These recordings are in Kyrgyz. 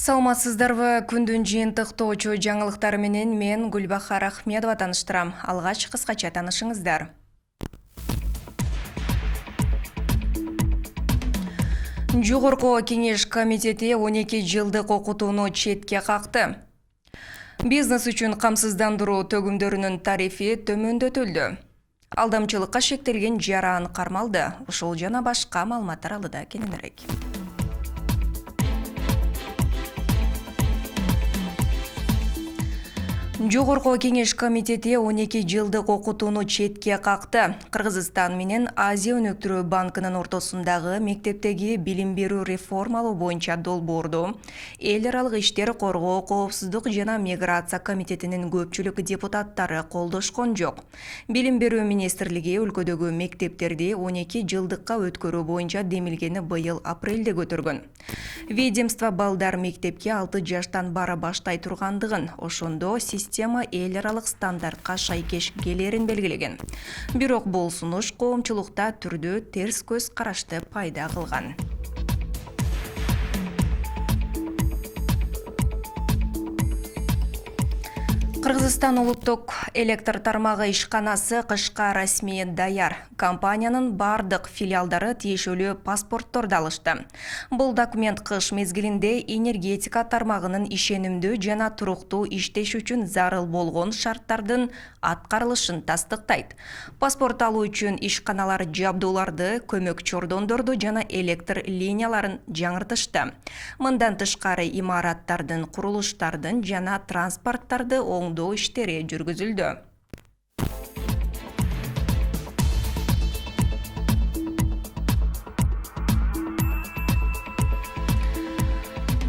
Саламатсыздарбы, күндүн жыйынтыктоочу жаңылыктар менен мен Гүлбахар Ахмедова таныштырам. Алгач кыскача таанышыңыздар. Жогорку Кеңеш комитети 12 жылдык окутууну четке какты. Бизнес үчүн камсыздандыруу төгүмдөрүнүн тарифи төмөндөтүлдү. Алдамчылыкка шектелген жаран кармалды. Ушул жана башка маалыматтар алыда кененирээк. Жогорку Кеңеш комитети 12 жылдык окутууну четке какты. Кыргызстан менен Азия өнүктүрүү банкынын ортосундагы мектептеги билим берүү реформалоо боюнча долбоорду эл аралык иштер коргоо, коопсуздук жана миграция комитетинин көпчүлүк депутаттары колдошкон жок. Билим берүү министрлиги өлкөдөгү мектептерди 12 жылдыкка өткөрүү боюнча демилгени быйыл апрелде көтөргөн. Ведомство балдар мектепке 6 жаштан бара баштай тургандыгын, ошондо система эл аралык стандартка шайкеш келерин белгилеген. Бирок бул сунуш коомчулукта түрдүү терс көз карашты пайда кылган. Кыргызстан улуттук электр тармагы ишканасы кышка расмий даяр. Компаниянын бардык филиалдары тиешелүү паспортторду алышты. Бул документ кыш мезгилинде энергетика тармагынын ишенимдүү жана туруктуу иштеш үчүн зарыл болгон шарттардын аткарылышын тастыктайт. Паспорт алуу үчүн ишканалар жабдууларды, көмөкчү ордондорду жана электр линияларын жаңыртышты. Мындан тышкары имараттардын, курулуштардын жана транспорттарды оңдоо иштери жүргүзүлдү.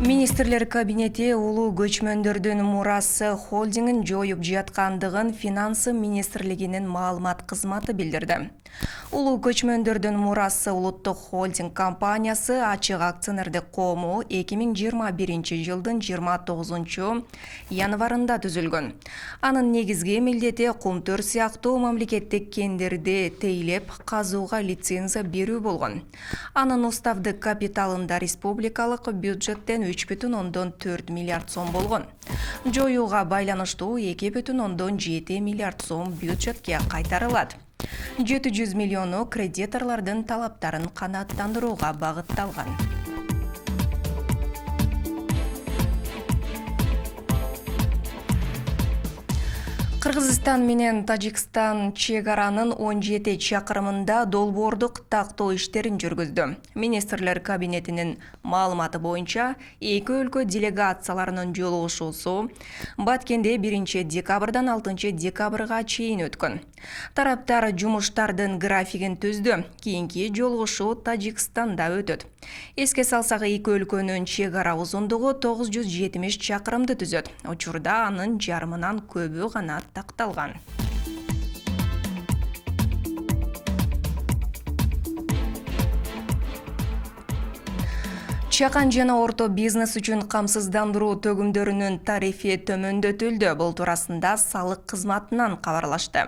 Министрлер кабинети улуу көчмөндөрдүн мурасы холдингин жоюп жаткандыгын Финансы министрлигинин маалымат кызматы билдирди. Улуу көчмөндөрдүн мурасы улуттук холдинг компаниясы ачык акционердик коому 2021 жылдын 29 январында түзүлгөн. Анын негизги милдети кумтөр сыяктуу мамлекеттик кендерди тейлеп казууга лицензия берүү болгон. Анын уставдык капиталында республикалык бюджеттен 3,4 миллиард сом болгон. Жоюуга байланыштуу 2,7 миллиард сом бюджетке кайтарылат. 700 миллиону кредиторлордун талаптарын канааттандырууга багытталган. Кыргызстан менен Тажикстан чек аранын 17 чакырымында долбоордук тактоо иштерин жүргүздү. Министрлер кабинетинин маалыматы боюнча, эки өлкө делегацияларынын жолугушуусу Баткенде 1 декабрдан 6 декабрга чейин өткөн. Тараптар жумуштардын графигин түздү. Кийинки жолугушуу Тажикстанда өтөт. Эске салсак, эки өлкөнүн чек ара узундугу 970 чакырымды түзөт. Учурда анын жарымынан көбү гана такталган. Чакан жана орто бизнес үчүн камсыздандыруу төгүмдөрүнүн тарифи төмөндөтүлдү. Бул туурасында салык кызматынан кабарлашты.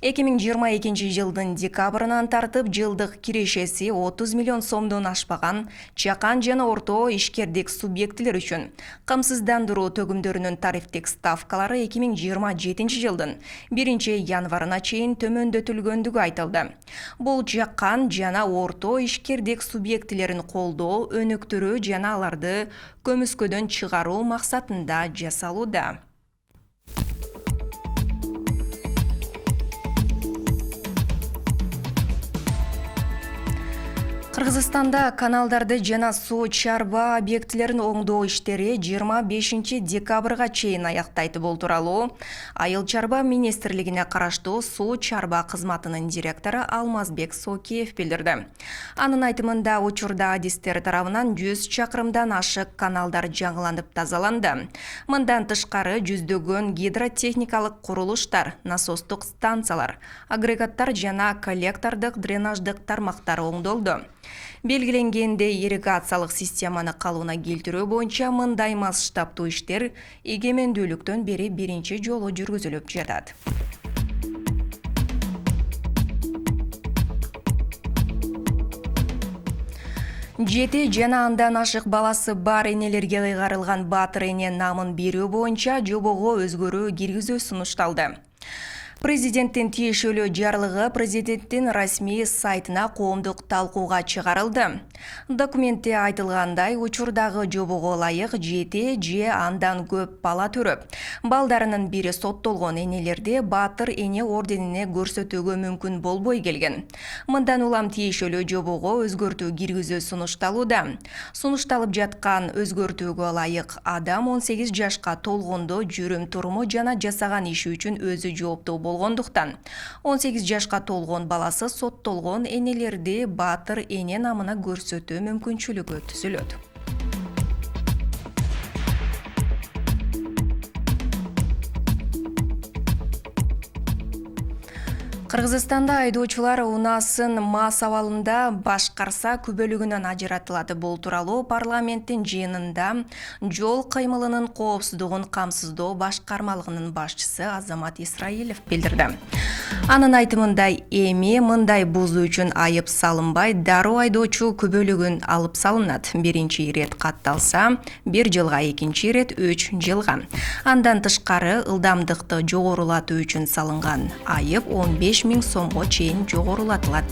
2022 жылдын декабрынан тартып жылдык кирешеси 30 миллион сомдон ашпаган чакан жана орто ишкердик субъектилер үчүн камсыздандыруу төгүмдөрүнүн тарифтик ставкалары 2027 жылдын 1 январына чейин төмөндөтүлгөндүгү айтылды. Бул чакан жана орто ишкердик субъектилерин колдоо, өнүктүрүү жана аларды көмүскөдөн чыгаруу максатында жасалууда. Кыргызстанда каналдарды жана суу чарба объектилерин оңдоо иштери 25 декабрга чейин аяктайт. Бул тууралуу Айыл чарба министрлигине караштуу суу чарба кызматынын директору Алмазбек Сокеев билдирди. Анын айтымында, учурда адистер тарабынан 100 чакырымдан ашык каналдар жаңыланып тазаланды. Мындан тышкары жүздөгөн гидротехникалык курулуштар, насостук станциялар, агрегаттар жана коллектордук дренаждык тармактар оңдолду. Белгиленгендей, ирригациялык системаны калыбына келтирүү боюнча мындай масштабтуу иштер эгемендүүлүктөн бери биринчи жолу жүргүзүлүп жатат. 7 жана андан ашык баласы бар энелерге кыйгарылган Батыр эне намын берүү боюнча жобого өзгөрүү киргизүү сунушталды. Президенттин тиешелүү жарлыгы президенттин расмий сайтына коомдук талкууга чыгарылды. Документте айтылгандай, учурдагы жобого ылайык 7 же андан көп бала төрөп, балдарынын бири соттолгон энелерди Батыр эне орденине көрсөтүүгө мүмкүн болбой келген. Мындан улам тиешелүү жобого өзгөртүү киргизүү сунушталууда. Сунушталып жаткан өзгөртүүгө ылайык адам 18 жашка толгондо жүрүм-туруму жана жасаган иши үчүн өзү жооптуу болгондуктан 18 жашка толгон баласы соттолгон энелерди Батыр эне намына көрсөтүү мүмкүнчүлүгү түзүлөт. Кыргызстанда айдоочулар унаасын мас абалында башкарса күбөлүгүнөн ажыратылат. Бул тууралуу парламенттин жыйынында жол кыймылынын коопсуздугун камсыздоо башкармалыгынын башчысы Азамат Исраилов билдирди. Анын айтымында эми мындай бузуу үчүн айып салынбай, дароо айдоочу күбөлүгүн алып салынат. Биринчи ирет катталса 1 жылга, экинчи ирет 3 жылга. Андан тышкары ылдамдыкты жогорулатуу үчүн салынган айып 15 000 сомго чейин жогорулатылат.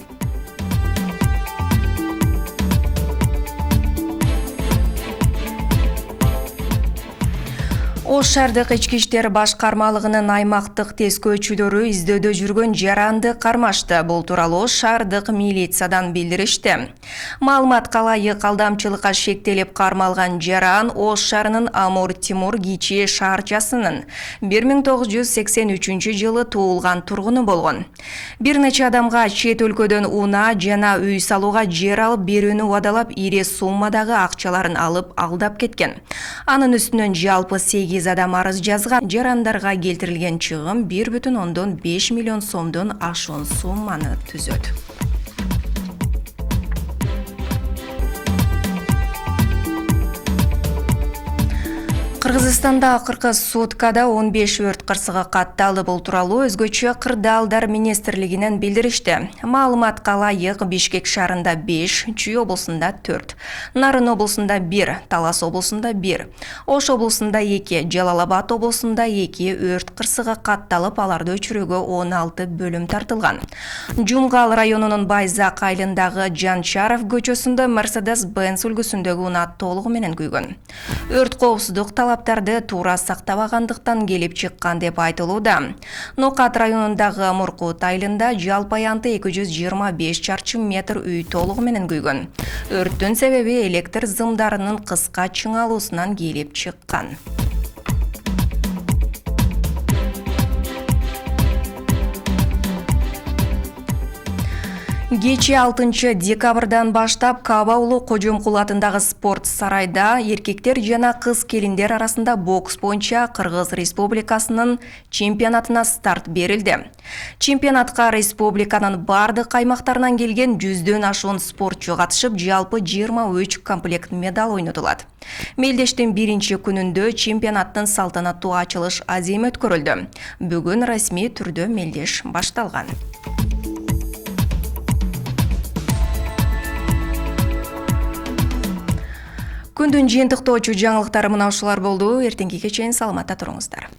Ош шаардык ички иштер башкармалыгынын аймактык тескөөчүлөрү издөөдө жүргөн жаранды кармашты. Бул тууралуу шаардык милициядан билдиришти. Маалыматка ылайык, алдамчылыкка шектелип кармалган жаран Ош шаарынын Амур-Тимур кичи шаарчасынын 1983-жылы туулган тургуну болгон. Бир нече адамга чет өлкөдөн унаа жана үй салууга жер алып берүүнү убадалап, ири суммадагы акчаларын алып алдап кеткен. Анын үстүнөн жалпы 8 адам арыз жазган. Жарандарга келтирилген чыгым 1,5 миллион сомдон ашуун сумманы түзөт. Кыргызстанда акыркы суткада 15 өрт кырсыгы катталды. Бул тууралуу өзгөчө кырдаалдар министрлигинен билдиришти. Маалыматка ылайык, Бишкек шаарында 5, Чүй облусунда 4, Нарын облусунда 1, Талас облусунда 1, Ош облусунда 2, Жалал-Абад облусунда 2 өрт кырсыгы катталып, аларды өчүрүүгө 16 бөлүм тартылган. Жумгал районунун Байзак айылындагы Жанчаров көчөсүндө Mercedes-Benz үлгүсүндөгү унаа толугу менен күйгөн. Өрт коопсуздук талаптарды туура сактабагандыктан келип чыккан деп айтылууда. Нокат районундагы Муркут айылында жалпы аянты 225 чарчы метр үй толугу менен күйгөн. Өрттүн себеби электр зымдарынын кыска чыңалуусунан келип чыккан. Кечээ 6 декабрдан баштап Каба Улуу Кожомкул атындагы спорт сарайда эркектер жана кыз келиндер арасында бокс боюнча Кыргыз Республикасынын чемпионатына старт берилди. Чемпионатка республиканын бардык аймактарынан келген 100дөн ашуун спортчу катышып, жалпы 23 комплект медаль ойнотулат. Мелдештин биринчи күнүндө чемпионаттын салтанаттуу ачылыш азем өткөрүлдү. Бүгүн расмий түрдө мелдеш башталган. Күндүн жыйынтыктоочу жаңылыктары мына ушулар болду. Эртеңкиге чейин саламатта туруңуздар.